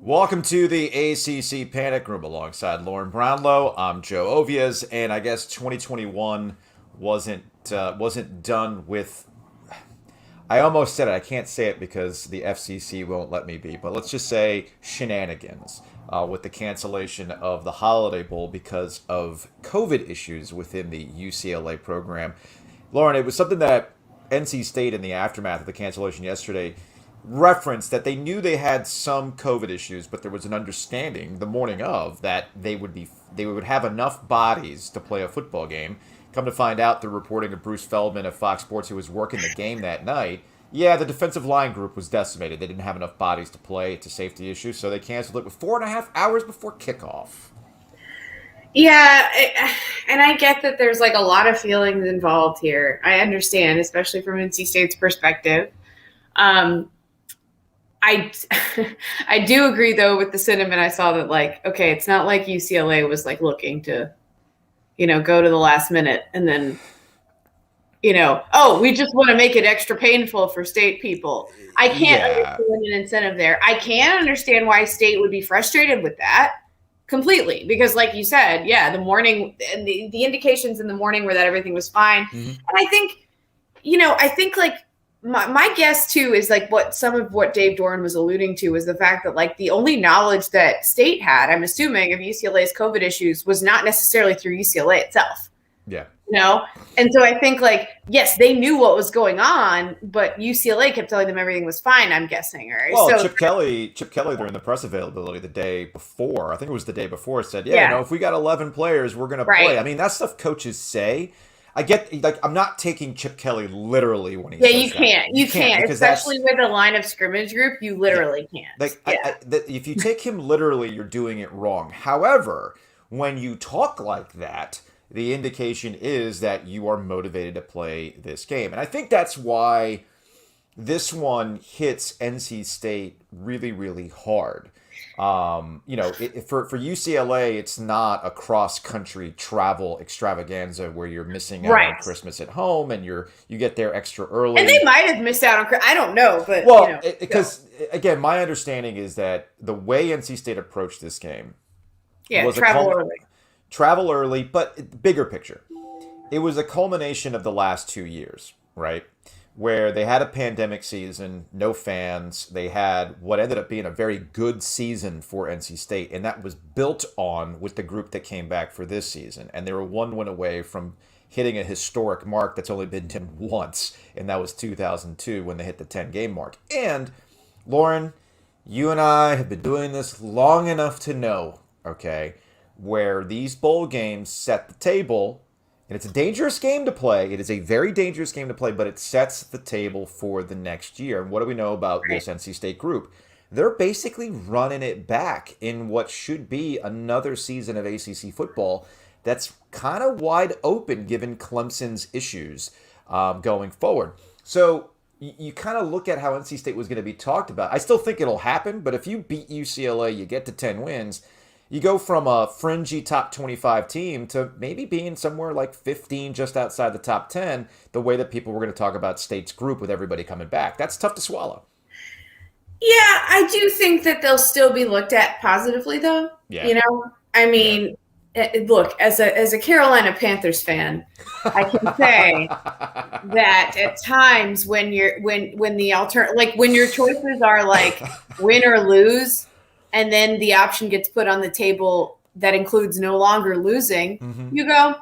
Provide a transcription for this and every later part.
Welcome to the ACC Panic Room alongside Lauren Brownlow. I'm Joe Ovies, and I guess 2021 wasn't done with. I almost said it. I can't say it because the FCC won't let me be. But let's just say shenanigans with the cancellation of the Holiday Bowl because of COVID issues within the UCLA program. Lauren, it was something that NC State in the aftermath of the cancellation yesterday referenced that they knew they had some COVID issues, but there was an understanding the morning of that they would have enough bodies to play a football game. Come to find out, the reporting of Bruce Feldman of Fox Sports, who was working the game that night, yeah, the defensive line group was decimated. They didn't have enough bodies to play. It's a safety issue, so they canceled it with 4.5 hours before kickoff. Yeah, and I get that there's like a lot of feelings involved here. I understand, especially from NC State's perspective. I I do agree though with the sentiment I saw that like, okay, it's not like UCLA was like looking to, go to the last minute and then, oh, we just want to make it extra painful for state people. I can't understand an incentive there. I can understand why state would be frustrated with that completely because like you said, yeah, the morning and the indications in the morning were that everything was fine. Mm-hmm. And I think like my guess too is like some of what Dave Doran was alluding to was the fact that like the only knowledge that state had, I'm assuming, of UCLA's COVID issues was not necessarily through UCLA itself. Yeah. And so I think like, yes, they knew what was going on, but UCLA kept telling them everything was fine, I'm guessing. Right? Well, so, Chip Kelly during the press availability the day before, I think it was the day before, said, if we got 11 players, we're going to play. I mean, that's stuff coaches say. I get, like, I'm not taking Chip Kelly literally when he says you can't. You can't, especially with a line of scrimmage group, you literally can't. Like, if you take him literally, you're doing it wrong. However, when you talk like that, the indication is that you are motivated to play this game. And I think that's why this one hits NC State really, really hard. For UCLA, it's not a cross-country travel extravaganza where you're missing out on Christmas at home and you get there extra early. And they might have missed out on I don't know, but because again, my understanding is that the way NC State approached this game was travel early, but bigger picture. It was a culmination of the last 2 years, right? Where they had a pandemic season, no fans. They had what ended up being a very good season for NC State, and that was built on with the group that came back for this season. And they were 1 win away from hitting a historic mark that's only been done once, and that was 2002 when they hit the 10-game mark. And, Lauren, you and I have been doing this long enough to know, okay, where these bowl games set the table. And it's a dangerous game to play. It is a very dangerous game to play, but it sets the table for the next year. And what do we know about this NC State group? They're basically running it back in what should be another season of ACC football that's kind of wide open given Clemson's issues going forward. So you kind of look at how NC State was going to be talked about. I still think it'll happen, but if you beat UCLA, you get to 10 wins. You go from a fringy top 25 team to maybe being somewhere like 15 just outside the top 10, the way that people were going to talk about State's group with everybody coming back. That's tough to swallow. Yeah, I do think that they'll still be looked at positively, though. Yeah. Look, as a Carolina Panthers fan, I can say that at times when when your choices are like win or lose, and then the option gets put on the table that includes no longer losing, you go,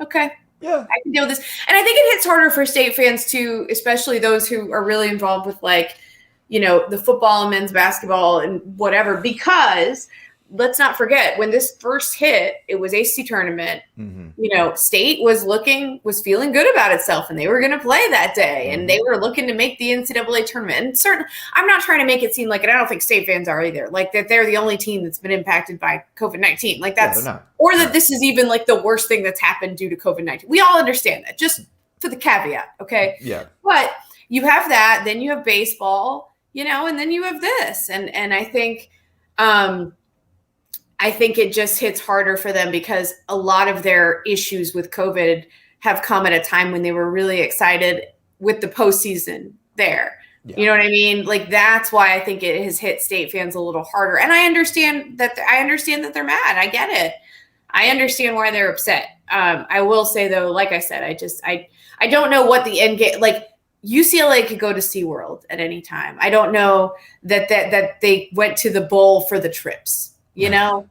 okay, I can deal with this. And I think it hits harder for State fans too, especially those who are really involved with the football and men's basketball and whatever, because let's not forget when this first hit, it was ACC tournament. State was feeling good about itself, and they were going to play that day, and they were looking to make the NCAA tournament. And certainly, I'm not trying to make it seem like, and I don't think State fans are either, like that they're the only team that's been impacted by COVID-19. Like that's, or that this is even like the worst thing that's happened due to COVID-19. We all understand that, just for the caveat, okay? Yeah. But you have that, then you have baseball, and then you have this, and I think. I think it just hits harder for them because a lot of their issues with COVID have come at a time when they were really excited with the postseason there. Yeah. You know what I mean? Like, that's why I think it has hit state fans a little harder. And I understand that they're mad. I get it. I understand why they're upset. I will say, though, like I said, I don't know what the end game, like, UCLA could go to SeaWorld at any time. I don't know that they went to the bowl for the trips, you know?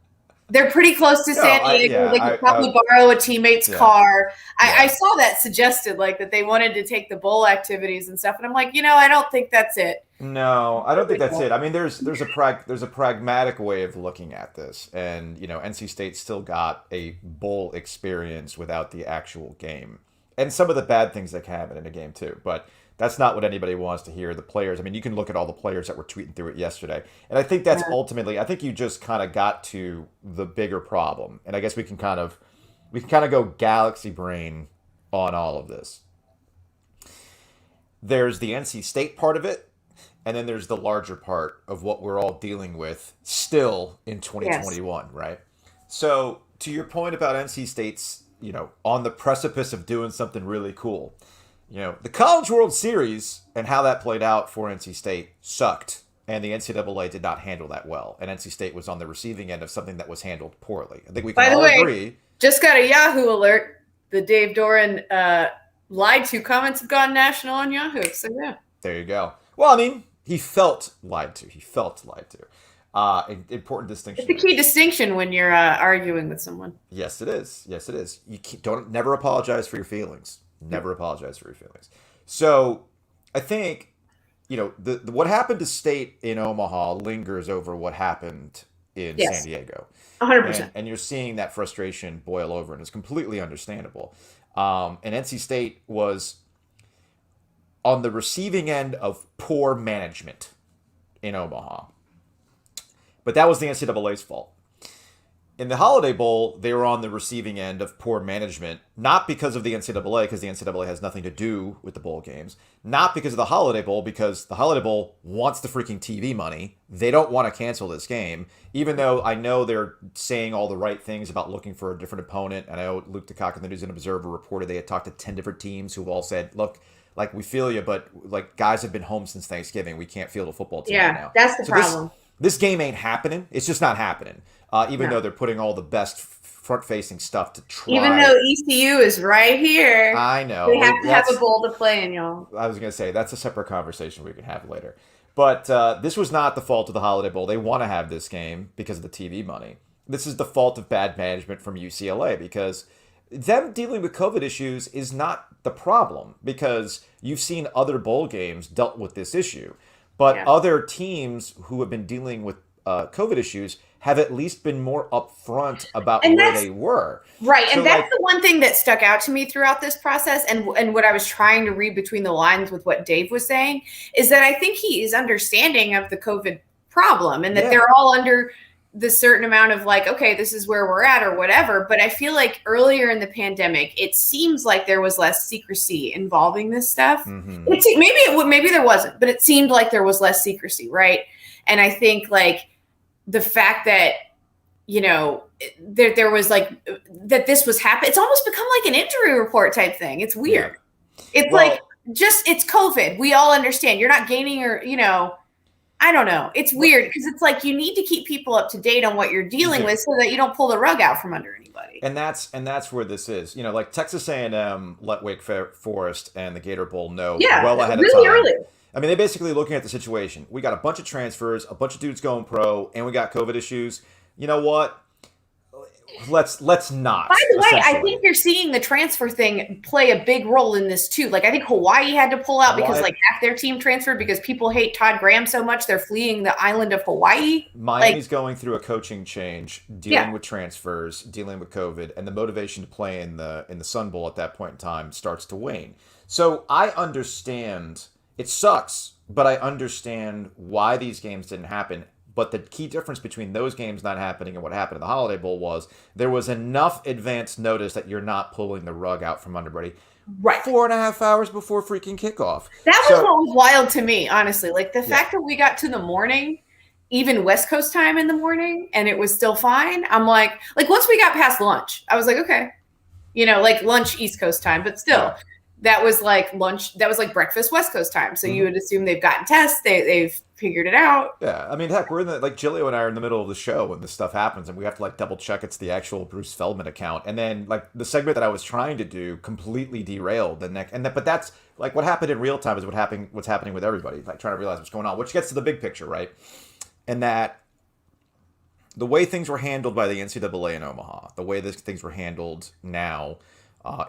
They're pretty close to San Diego. They could probably borrow a teammate's car. I saw that suggested, like, that they wanted to take the bowl activities and stuff. And I'm like, I don't think that's it. No, I don't think that's it. I mean, there's a pragmatic way of looking at this. And, NC State still got a bowl experience without the actual game. And some of the bad things that can happen in a game, too. But that's not what anybody wants to hear. The players, I mean, you can look at all the players that were tweeting through it yesterday. And I think that's ultimately, I think you just kind of got to the bigger problem. And I guess we can kind of go galaxy brain on all of this. There's the NC State part of it, and then there's the larger part of what we're all dealing with still in 2021, right? So to your point about NC State's, on the precipice of doing something really cool. The College World Series and how that played out for NC State sucked, and the NCAA did not handle that well. And NC State was on the receiving end of something that was handled poorly. I think we can all agree. Just got a Yahoo alert. The Dave Doran lied to comments have gone national on Yahoo. So, yeah. There you go. Well, I mean, he felt lied to. Important distinction. It's a key distinction when you're arguing with someone. Yes, it is. You never apologize for your feelings. Never apologize for your feelings. So I think, what happened to State in Omaha lingers over what happened in San Diego. 100%. And you're seeing that frustration boil over, and it's completely understandable. And NC State was on the receiving end of poor management in Omaha. But that was the NCAA's fault. In the Holiday Bowl, they were on the receiving end of poor management, not because of the NCAA, because the NCAA has nothing to do with the bowl games, not because of the Holiday Bowl, because the Holiday Bowl wants the freaking TV money. They don't want to cancel this game, even though I know they're saying all the right things about looking for a different opponent. And I know Luke DeCock in the News and Observer reported they had talked to 10 different teams who all said, look, like, we feel you, but, like, guys have been home since Thanksgiving. We can't field a football team right now. That's the problem. This game ain't happening. It's just not happening. Even though they're putting all the best front-facing stuff to try. Even though ECU is right here. I know. They have to have a bowl to play in, y'all. I was going to say, that's a separate conversation we can have later. But this was not the fault of the Holiday Bowl. They want to have this game because of the TV money. This is the fault of bad management from UCLA, because them dealing with COVID issues is not the problem, because you've seen other bowl games dealt with this issue. But other teams who have been dealing with COVID issues have at least been more upfront about where they were. Right. So, and that's the one thing that stuck out to me throughout this process, and what I was trying to read between the lines with what Dave was saying, is that I think he is understanding of the COVID problem, and that they're all under the certain amount of, like, okay, this is where we're at or whatever. But I feel like earlier in the pandemic, it seems like there was less secrecy involving this stuff. Mm-hmm. Maybe there wasn't, but it seemed like there was less secrecy, right? And I think, like, the fact that, there was, like, that this was happening, it's almost become like an injury report type thing. It's weird. Yeah. It's it's COVID. We all understand. You're not gaining or, I don't know. It's weird because it's like you need to keep people up to date on what you're dealing with so that you don't pull the rug out from under anybody. And that's where this is. Like Texas A&M let Wake Forest and the Gator Bowl know well ahead of time. Early. I mean, they're basically looking at the situation. We got a bunch of transfers, a bunch of dudes going pro, and we got COVID issues. You know what? Let's not. By the way, I think you're seeing the transfer thing play a big role in this too. Like, I think Hawaii had to pull out because like half their team transferred because people hate Todd Graham so much they're fleeing the island of Hawaii. Miami's going through a coaching change, dealing with transfers, dealing with COVID, and the motivation to play in the Sun Bowl at that point in time starts to wane. So I understand. It sucks, but I understand why these games didn't happen. But the key difference between those games not happening and what happened in the Holiday Bowl was there was enough advance notice that you're not pulling the rug out from underbody. Right. 4.5 hours before freaking kickoff. That was what was wild to me, honestly. Like, the fact that we got to the morning, even West Coast time in the morning, and it was still fine. I'm like once we got past lunch, I was like, okay. Like lunch East Coast time, but still. that was like lunch. That was like breakfast West Coast time. So you would assume they've gotten tests. They've figured it out. Yeah, I mean, heck, we're in the like Gilio and I are in the middle of the show when this stuff happens, and we have to like double check it's the actual Bruce Feldman account, and then like the segment that I was trying to do completely derailed the neck, but that's like what happened in real time is what's happening with everybody, like trying to realize what's going on, which gets to the big picture, right? And that the way things were handled by the NCAA in Omaha, the way things were handled now.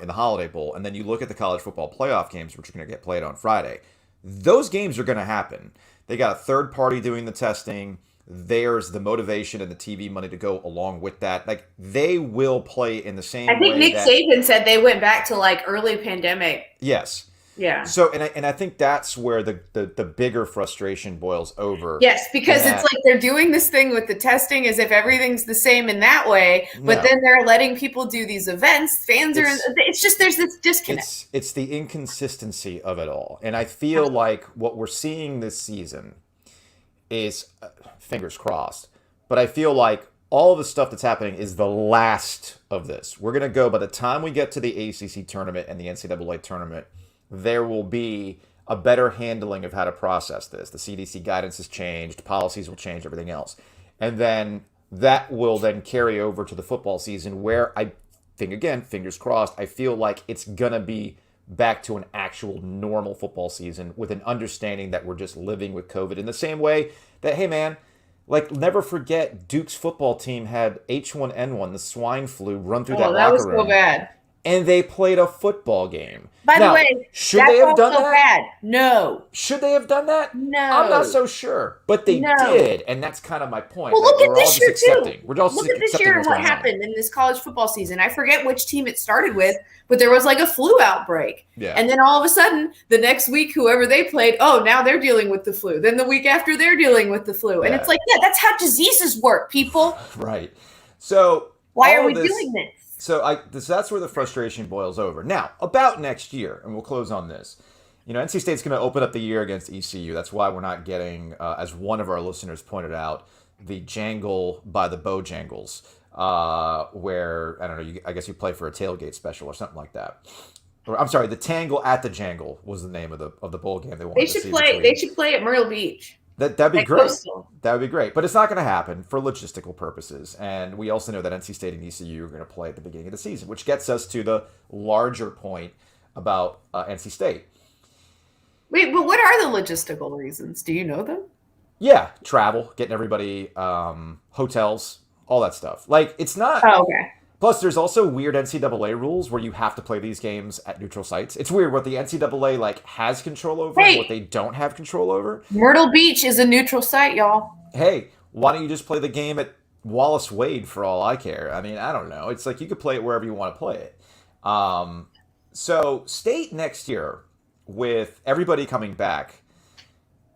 In the Holiday Bowl, and then you look at the college football playoff games, which are going to get played on Friday. Those games are going to happen. They got a third party doing the testing. There's the motivation and the TV money to go along with that. Like, they will play in the same way. I think Nick Saban said they went back to like early pandemic. Yes. Yeah. So, and I think that's where the bigger frustration boils over. Yes, because it's like they're doing this thing with the testing as if everything's the same in that way, but then they're letting people do these events. Fans it's just there's this disconnect. It's the inconsistency of it all. And I feel like what we're seeing this season is, fingers crossed, but I feel like all of the stuff that's happening is the last of this. We're going to go, by the time we get to the ACC tournament and the NCAA tournament, there will be a better handling of how to process this. The CDC guidance has changed, policies will change, everything else. And then that will then carry over to the football season where I think, again, fingers crossed, I feel like it's going to be back to an actual normal football season with an understanding that we're just living with COVID in the same way that, hey, man, like, never forget Duke's football team had H1N1, the swine flu, run through that locker room. That was so bad. And they played a football game. By the way, should they have done that? Bad. No. Should they have done that? No. I'm not so sure. But they did, and that's kind of my point. Well, look at this year, too. We're all look at this year and what happened in this college football season. I forget which team it started with, but there was like a flu outbreak. Yeah. And then all of a sudden, the next week, whoever they played, now they're dealing with the flu. Then the week after, they're dealing with the flu. And it's like, that's how diseases work, people. Right. So why are we doing this? So that's where the frustration boils over. Now, about next year, and we'll close on this. You know, NC State's going to open up the year against ECU. That's why we're not getting, as one of our listeners pointed out, the jangle by the Bojangles, where, I don't know, I guess you play for a tailgate special or something like that. Or, I'm sorry, the Tangle at the Jangle was the name of the bowl game they wanted to see. They should play at Myrtle Beach. That'd be great. That would be great. But it's not going to happen for logistical purposes. And we also know that NC State and ECU are going to play at the beginning of the season, which gets us to the larger point about NC State. Wait, but what are the logistical reasons? Do you know them? Yeah, travel, getting everybody, hotels, all that stuff. Like, it's not... Oh, okay. Plus, there's also weird NCAA rules where you have to play these games at neutral sites. It's weird what the NCAA has control over and what they don't have control over. Myrtle Beach is a neutral site, y'all. Hey, why don't you just play the game at Wallace Wade for all I care? I mean, I don't know. It's like you could play it wherever you want to play it. So State next year, with everybody coming back,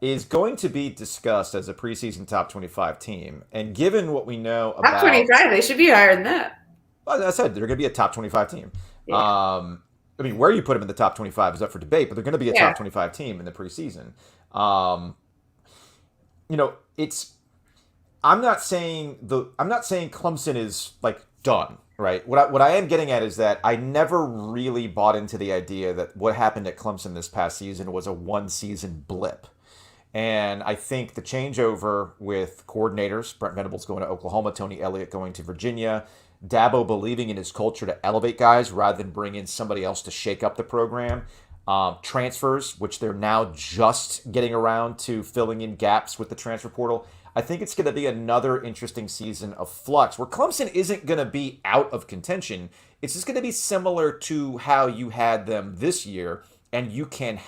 is going to be discussed as a preseason top 25 team. And given what we know about... Top 25? They should be higher than that. Well, as I said, they're going to be a top 25 team. Yeah. I mean, where you put them in the top 25 is up for debate, but they're going to be a top 25 team in the preseason. You know, I'm not saying Clemson is like done, right? What I am getting at is that I never really bought into the idea that what happened at Clemson this past season was a one-season blip. And I think the changeover with coordinators, Brent Venables going to Oklahoma, Tony Elliott going to Virginia, Dabo believing in his culture to elevate guys rather than bring in somebody else to shake up the program. Transfers, which they're now just getting around to filling in gaps with the transfer portal. I think it's going to be another interesting season of flux where Clemson isn't going to be out of contention. It's just going to be similar to how you had them this year, and you can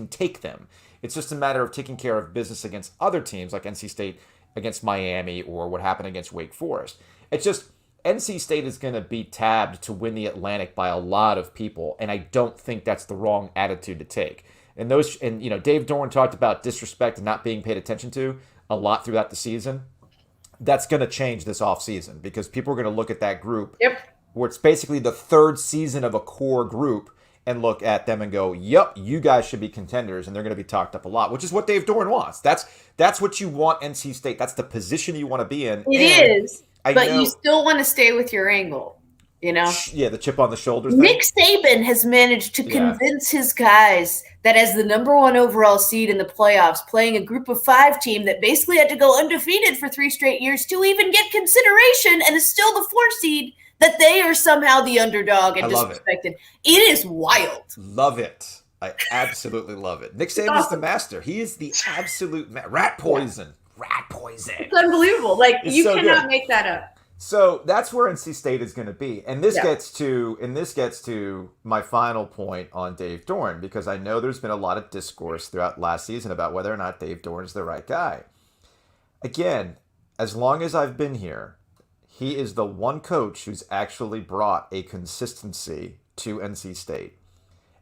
take them. It's just a matter of taking care of business against other teams like NC State against Miami or what happened against Wake Forest. It's just NC State is going to be tabbed to win the Atlantic by a lot of people, and I don't think that's the wrong attitude to take. And you know, Dave Doran talked about disrespect and not being paid attention to a lot throughout the season. That's going to change this offseason because people are going to look at that group where it's basically the third season of a core group and look at them and go, yep, you guys should be contenders, and they're going to be talked up a lot, which is what Dave Doran wants. That's what you want NC State. That's the position you want to be in. It is, but you still want to stay with your angle. You know? Yeah, the chip on the shoulder thing. Nick Saban has managed to convince his guys that as the number 1 overall seed in the playoffs, playing a group of 5 team that basically had to go undefeated for 3 straight years to even get consideration and is still the 4 seed, that they are somehow the underdog and disrespected. It is wild. Love it. I absolutely love it. Nick Saban is the master. He is the absolute rat poison. Yeah. Rat poison. It's unbelievable. Like, you cannot make that up. So that's where NC State is going to be, and this gets to my final point on Dave Doeren, because I know there's been a lot of discourse throughout last season about whether or not Dave Doeren is the right guy. Again, as long as I've been here, he is the one coach who's actually brought a consistency to NC State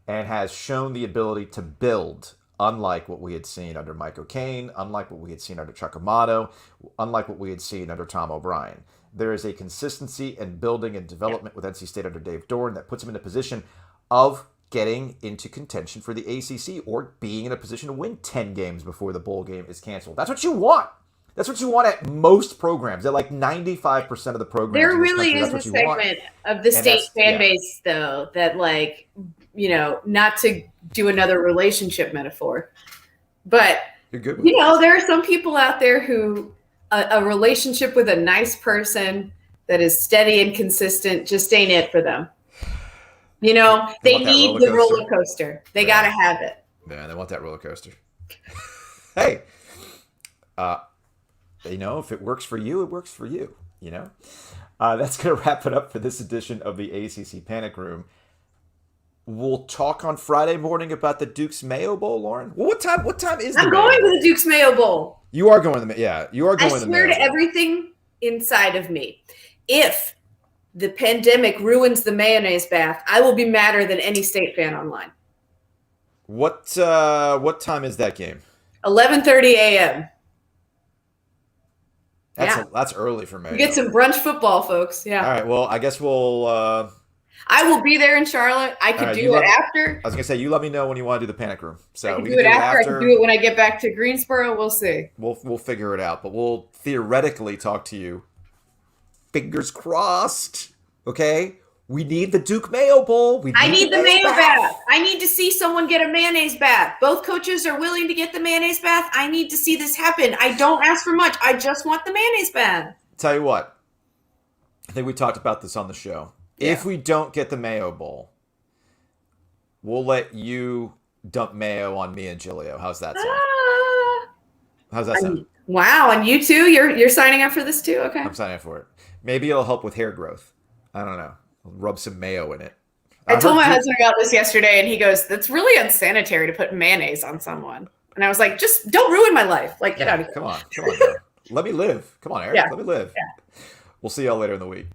and has shown the ability to build, unlike what we had seen under Mike O'Kane, unlike what we had seen under Chuck Amato, unlike what we had seen under Tom O'Brien. There is a consistency and building and development with NC State under Dave Doeren that puts him in a position of getting into contention for the ACC or being in a position to win 10 games before the bowl game is canceled. That's what you want. That's what you want at most programs. At like 95% of the programs. There really is a segment of the state fan base, though, that, like, you know, not to do another relationship metaphor, but, you know, there are some people out there who a relationship with a nice person that is steady and consistent just ain't it for them. You know, they need the roller coaster. They got to have it. Yeah, they want that roller coaster. Hey, you know, if it works for you, it works for you, you know? That's going to wrap it up for this edition of the ACC Panic Room. We'll talk on Friday morning about the Duke's Mayo Bowl, Lauren. Well, what time is I'm going to the Duke's Mayo Bowl. You are going to the you are going to the Mayo Bowl. I swear to everything inside of me, if the pandemic ruins the mayonnaise bath, I will be madder than any State fan online. What time is that game? 11:30 a.m. That's early for me. You get some brunch football, folks. Yeah. All right. Well, I guess we'll. I will be there in Charlotte. I could do it after. I was gonna say, you let me know when you want to do the Panic Room. So we can do it after. I can do it when I get back to Greensboro. We'll see. We'll figure it out, but we'll theoretically talk to you. Fingers crossed. Okay. We need the Duke Mayo Bowl. I need the Mayo bath. I need to see someone get a mayonnaise bath. Both coaches are willing to get the mayonnaise bath. I need to see this happen. I don't ask for much. I just want the mayonnaise bath. Tell you what. I think we talked about this on the show. Yeah. If we don't get the Mayo Bowl, we'll let you dump mayo on me and Giglio. How's that sound? How's that sound? Wow, and you too? You're signing up for this too? Okay. I'm signing up for it. Maybe it'll help with hair growth. I don't know. I'll rub some mayo in it. I told my husband about this yesterday, and he goes, "That's really unsanitary to put mayonnaise on someone." And I was like, "Just don't ruin my life. Like, get out of here." Come on. Let me live. Come on, Eric. Let me live. Yeah. We'll see y'all later in the week.